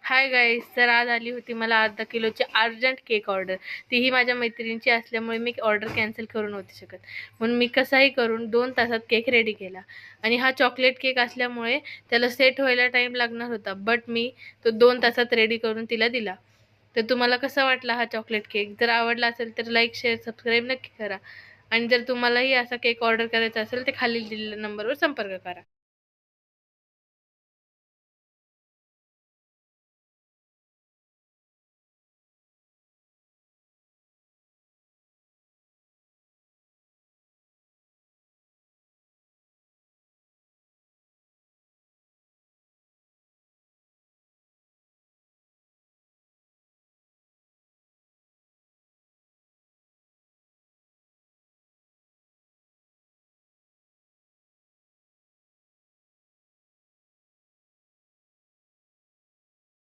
Hi guys, तर आज आली होती मला अर्धा किलोची अर्जंट केक ऑर्डर. तीही माझ्या मैत्रिणीची असल्यामुळे मी ऑर्डर कॅन्सल करू नव्हती शकत, म्हणून मी कसाही करून 2 तासात केक रेडी केला. आणि हा चॉकलेट केक असल्यामुळे त्याला सेट व्हायला टाईम लागणार होता, बट मी तो 2 तासात रेडी करून तिला दिला. तर तुम्हाला कसा वाटला हा चॉकलेट केक? जर आवडला असेल तर लाईक, शेअर, सबस्क्राईब नक्की करा. आणि जर तुम्हालाही असा केक ऑर्डर करायचा असेल तर खाली दिलेल्या नंबरवर संपर्क करा.